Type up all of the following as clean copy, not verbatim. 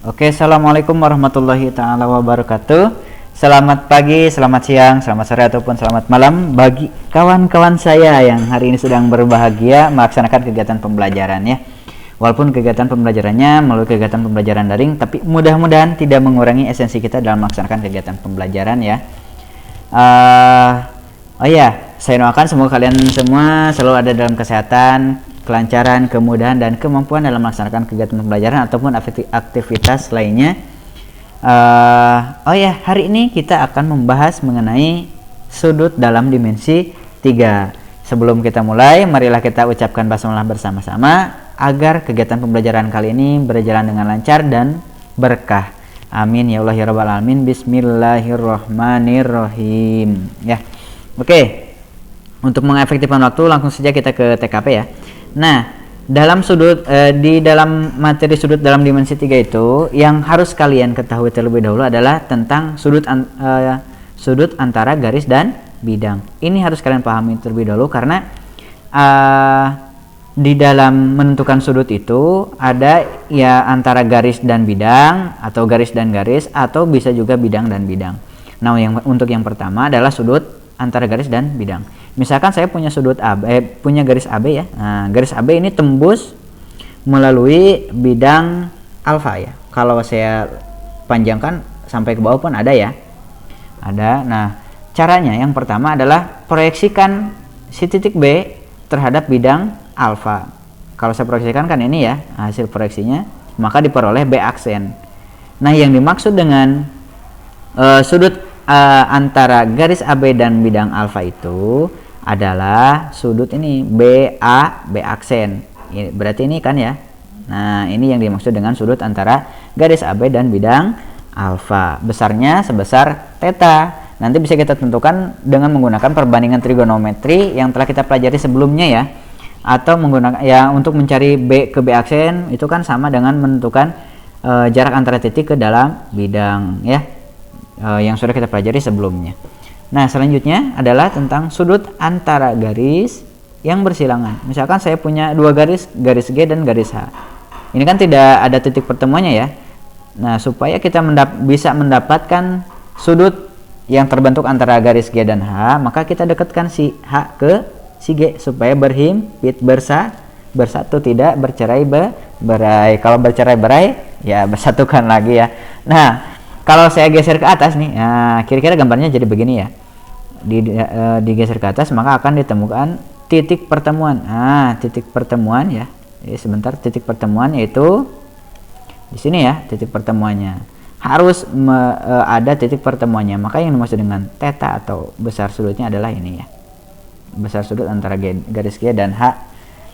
Oke, assalamualaikum warahmatullahi taala wabarakatuh. Selamat pagi, selamat siang, selamat sore ataupun selamat malam bagi kawan-kawan saya yang hari ini sedang berbahagia melaksanakan kegiatan pembelajaran ya. Walaupun kegiatan pembelajarannya melalui kegiatan pembelajaran daring, tapi mudah-mudahan tidak mengurangi esensi kita dalam melaksanakan kegiatan pembelajaran ya. Oh ya, saya doakan semoga kalian semua selalu ada dalam kesehatan, kelancaran, kemudahan, dan kemampuan dalam melaksanakan kegiatan pembelajaran ataupun aktivitas lainnya. Oh ya, hari ini kita akan membahas mengenai sudut dalam dimensi 3. Sebelum kita mulai, marilah kita ucapkan basmalah bersama-sama agar kegiatan pembelajaran kali ini berjalan dengan lancar dan berkah. Amin ya Allah ya Rabbal Alamin. Bismillahirrahmanirrahim. Ya, oke. Untuk mengefektifkan waktu, langsung saja kita ke TKP ya. Nah, dalam di dalam materi sudut dalam dimensi 3 itu yang harus kalian ketahui terlebih dahulu adalah tentang sudut antara garis dan bidang. Ini harus kalian pahami terlebih dahulu karena di dalam menentukan sudut itu ada ya antara garis dan bidang atau garis dan garis atau bisa juga bidang dan bidang. Nah, untuk yang pertama adalah sudut antara garis dan bidang. Misalkan saya punya punya garis AB ya. Nah, garis AB ini tembus melalui bidang alfa ya. Kalau saya panjangkan sampai ke bawah pun ada ya. Ada. Nah, caranya yang pertama adalah proyeksikan si titik B terhadap bidang alfa. Kalau saya proyeksikan kan ini ya hasil proyeksinya, maka diperoleh B aksen. Nah, yang dimaksud dengan sudut antara garis AB dan bidang alfa itu adalah sudut ini BA B aksen. Berarti ini kan ya. Nah, ini yang dimaksud dengan sudut antara garis AB dan bidang alfa. Besarnya sebesar theta. Nanti bisa kita tentukan dengan menggunakan perbandingan trigonometri yang telah kita pelajari sebelumnya ya. Atau menggunakan ya untuk mencari B ke B aksen itu kan sama dengan menentukan jarak antara titik ke dalam bidang ya. Yang sudah kita pelajari sebelumnya. Nah, selanjutnya adalah tentang sudut antara garis yang bersilangan. Misalkan saya punya dua garis, garis G dan garis H. Ini kan tidak ada titik pertemuannya ya. Nah, supaya kita bisa mendapatkan sudut yang terbentuk antara garis G dan H, maka kita dekatkan si H ke si G supaya berhimpit bersatu, tidak bercerai-berai. Kalau bercerai-berai ya bersatukan lagi ya. Nah, kalau saya geser ke atas nih, nah kira-kira gambarnya jadi begini ya. Digeser ke atas maka akan ditemukan titik pertemuan. Nah, titik pertemuan ya. Sebentar, titik pertemuan yaitu di sini ya, titik pertemuannya. Harus ada titik pertemuannya. Maka yang dimaksud dengan theta atau besar sudutnya adalah ini ya. Besar sudut antara garis G dan H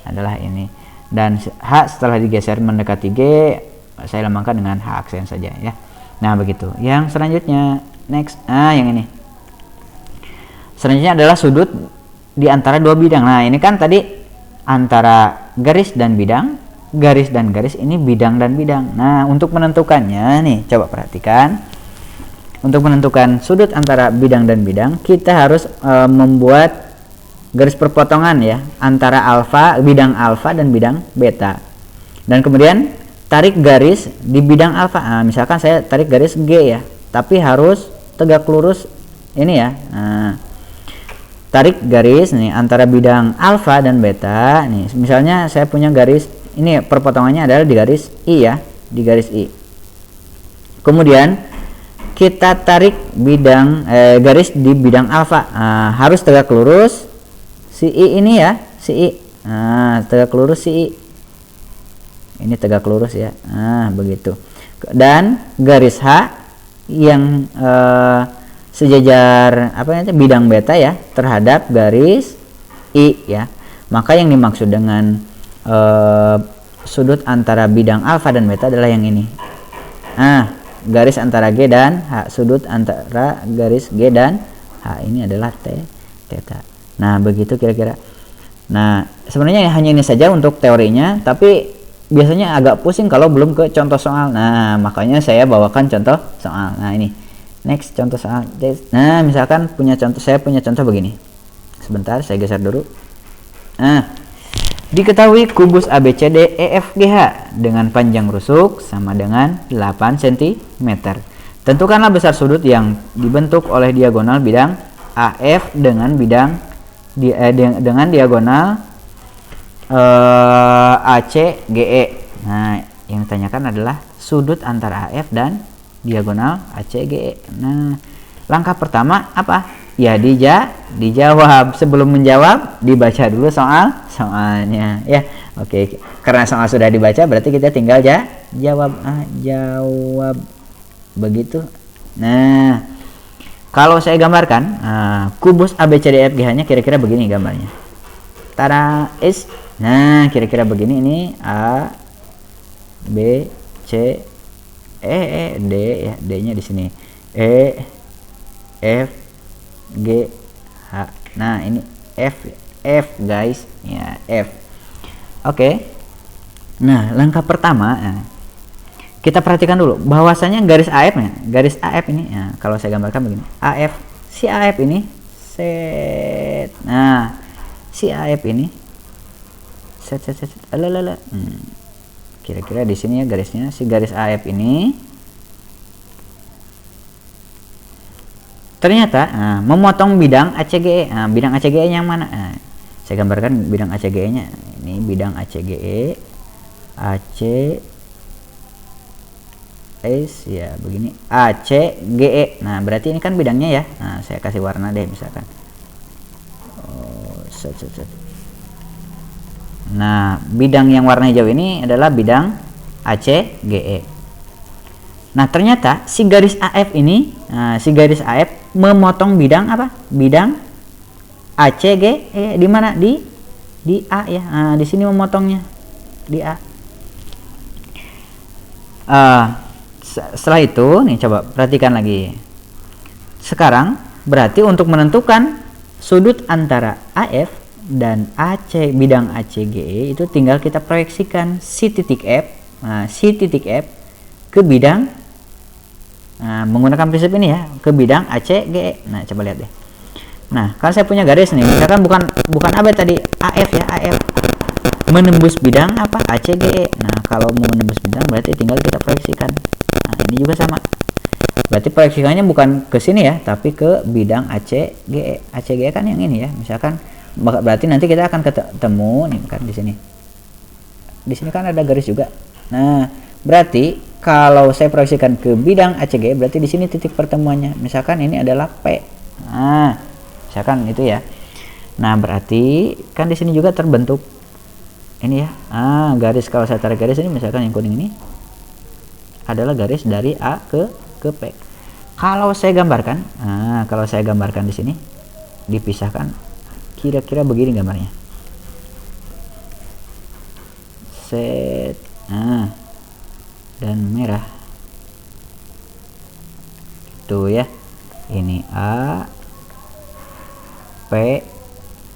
adalah ini. Dan H setelah digeser mendekati G, saya lambangkan dengan H aksen saja ya. Nah, begitu. Yang selanjutnya, next. Yang ini. Selanjutnya adalah sudut di antara dua bidang. Nah, ini kan tadi antara garis dan bidang, garis dan garis, ini bidang dan bidang. Nah, untuk menentukannya nih, coba perhatikan. Untuk menentukan sudut antara bidang dan bidang, kita harus membuat garis perpotongan ya, antara bidang alfa dan bidang beta. Dan kemudian tarik garis di bidang alfa. Nah, misalkan saya tarik garis G ya, tapi harus tegak lurus ini ya. Nah, tarik garis nih antara bidang alfa dan beta. Nih, misalnya saya punya garis ini perpotongannya adalah di garis I ya, di garis I. Kemudian kita tarik garis di bidang alfa. Nah, harus tegak lurus si I ini ya, si I. Nah, tegak lurus si I. Ini tegak lurus ya. Nah, begitu. Dan garis H yang sejajar bidang beta ya terhadap garis I ya. Maka yang dimaksud dengan sudut antara bidang alfa dan beta adalah yang ini. Nah, garis antara G dan H, sudut antara garis G dan H ini adalah theta. Nah, begitu kira-kira. Nah, sebenarnya hanya ini saja untuk teorinya, tapi biasanya agak pusing kalau belum ke contoh soal. Nah, makanya saya bawakan contoh soal. Nah, ini next contoh soal. Nah, misalkan saya punya contoh begini. Sebentar, saya geser dulu. Nah, Diketahui kubus ABCD EFGH dengan panjang rusuk sama dengan 8 cm. Tentukanlah besar sudut yang dibentuk oleh diagonal bidang AF dengan dengan diagonal ACGE. Nah, yang ditanyakan adalah sudut antara AF dan diagonal ACGE. Nah, langkah pertama apa? Ya dijawab. Sebelum menjawab dibaca dulu soalnya ya. Oke, karena soal sudah dibaca berarti kita tinggal jawab begitu. Nah, kalau saya gambarkan kubus ABCDEFGH-nya kira-kira begini gambarnya. Tada is. Nah, kira-kira begini, ini A B C D ya, D-nya di sini. E F G H. Nah, ini F guys ya, F. Oke. Nah, langkah pertama kita perhatikan dulu bahwasanya garis AF ini kalau saya gambarkan begini. AF, si AF ini set. Nah, si AF ini set. Kira-kira di sini ya garisnya, si garis AF ini ternyata memotong bidang ACGE. Bidang ACGE yang mana? Saya gambarkan bidang ACGE-nya. Ini bidang ACGE, ya begini, ACGE. Nah, berarti ini kan bidangnya ya. Nah, saya kasih warna deh misalkan. Nah, bidang yang warna hijau ini adalah bidang ACGE. Nah, ternyata si garis AF ini, si garis AF memotong bidang apa? Bidang ACG di mana? Di A ya. Di sini memotongnya di A. Setelah itu nih coba perhatikan lagi. Sekarang berarti untuk menentukan sudut antara AF dan AC, bidang ACGE itu tinggal kita proyeksikan si titik F, ke bidang menggunakan prinsip ini ya, ke bidang ACGE. Nah, coba lihat deh. Nah, kan saya punya garis nih, misalkan bukan AB tadi, AF ya, AF menembus bidang apa? ACGE. Nah, kalau mau menembus bidang berarti tinggal kita proyeksikan. Nah, ini juga sama. Berarti proyeksikannya bukan ke sini ya, tapi ke bidang ACGE. ACGE kan yang ini ya. Misalkan berarti nanti kita akan ketemu nih kan di sini. Di sini kan ada garis juga. Nah, berarti kalau saya proyeksikan ke bidang ACG berarti di sini titik pertemuannya. Misalkan ini adalah P. Nah, misalkan itu ya. Nah, berarti kan di sini juga terbentuk ini ya. Garis, kalau saya tarik garis ini misalkan yang kuning ini adalah garis dari A ke P. Kalau saya gambarkan, di sini dipisahkan kira-kira begini gambarnya. Set. Dan merah tuh ya, ini A P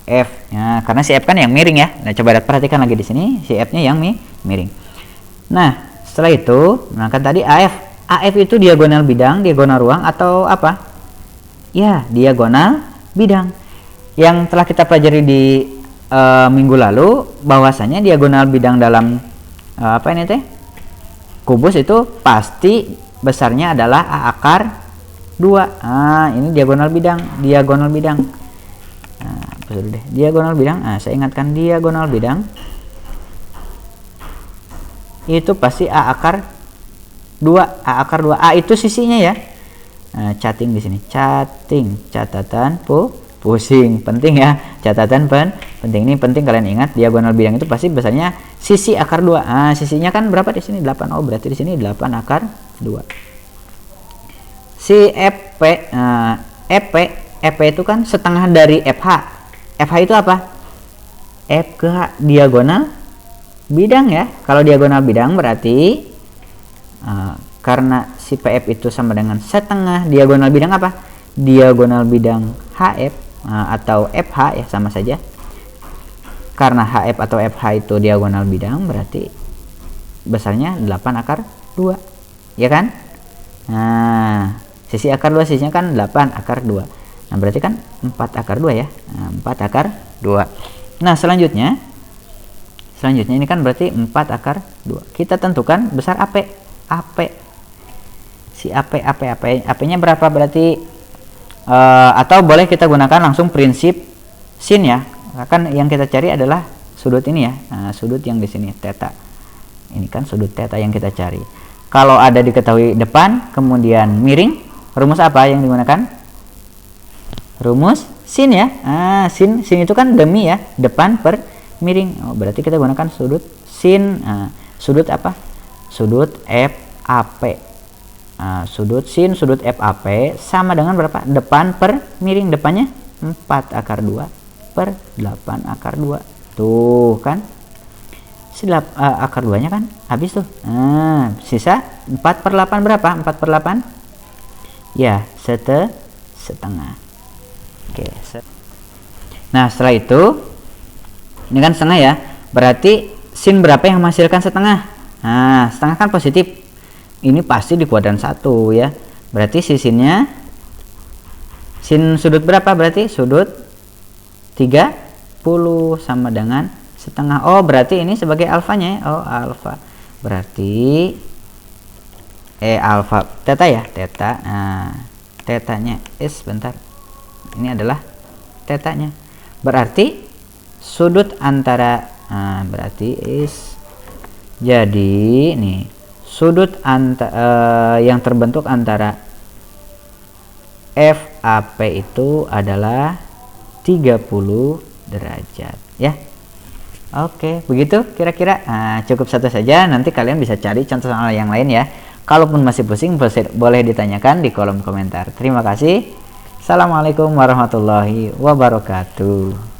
F. Nah, karena si F kan yang miring ya. Nah, coba perhatikan lagi di sini, si F nya yang miring. Nah, setelah itu, nah kan tadi AF itu diagonal bidang, diagonal ruang atau apa ya, diagonal bidang. Yang telah kita pelajari di minggu lalu bahwasanya diagonal bidang dalam apa ini teh, kubus itu pasti besarnya adalah A akar 2. Ini diagonal bidang. Diagonal bidang. Saya ingatkan diagonal bidang itu pasti A akar 2. A itu sisinya ya. Chatting di sini. Catatan pusing. Penting ya. Catatan penting. Ini penting kalian ingat, diagonal bidang itu pasti besarnya sisi akar 2. Sisinya kan berapa di sini? 8. Oh, berarti di sini 8 akar 2. Si FP itu kan setengah dari FH. FH itu apa? F ke H, diagonal bidang ya. Kalau diagonal bidang berarti karena si PF itu sama dengan setengah diagonal bidang apa? Diagonal bidang HF atau FH ya, sama saja. Karena HF atau FH itu diagonal bidang berarti besarnya 8 akar 2. Ya kan? Nah, sisi akar 2 sisinya kan 8 akar 2. Nah, berarti kan 4 akar 2 ya. 4 akar 2. Nah, selanjutnya Selanjutnya ini kan berarti 4 akar 2. Kita tentukan besar AP. Si AP-nya berapa berarti? Atau boleh kita gunakan langsung prinsip sin ya. Kan yang kita cari adalah sudut ini ya. Nah, sudut yang di sini theta. Ini kan sudut theta yang kita cari. Kalau ada diketahui depan kemudian miring, rumus apa yang digunakan? Rumus sin ya. Sin itu kan demi ya, depan per miring. Berarti kita gunakan sudut sin. Sudut apa? Sudut FAP. Sudut sin sudut FAP sama dengan berapa? Depan per miring. Depannya 4 akar 2 per 8 akar 2. Tuh kan, akar 2 nya kan habis tuh. Sisa 4 per 8 berapa? 4 per 8 ya setengah. Oke. Nah setelah itu ini kan setengah ya, berarti sin berapa yang menghasilkan setengah? Nah setengah kan positif, ini pasti di kuadran 1 ya. Berarti sinnya sin sudut berapa? Berarti sudut 30 sama dengan setengah. Oh berarti ini sebagai alfanya ya. Oh alfa berarti alfa theta ya, theta. Nah tetanya bentar, ini adalah tetanya. Berarti sudut antara berarti jadi nih sudut yang terbentuk antara FAP itu adalah 30 derajat ya. Oke, begitu kira-kira. Cukup satu saja, nanti kalian bisa cari contoh soal yang lain ya. Kalaupun masih pusing boleh ditanyakan di kolom komentar. Terima kasih. Assalamualaikum warahmatullahi wabarakatuh.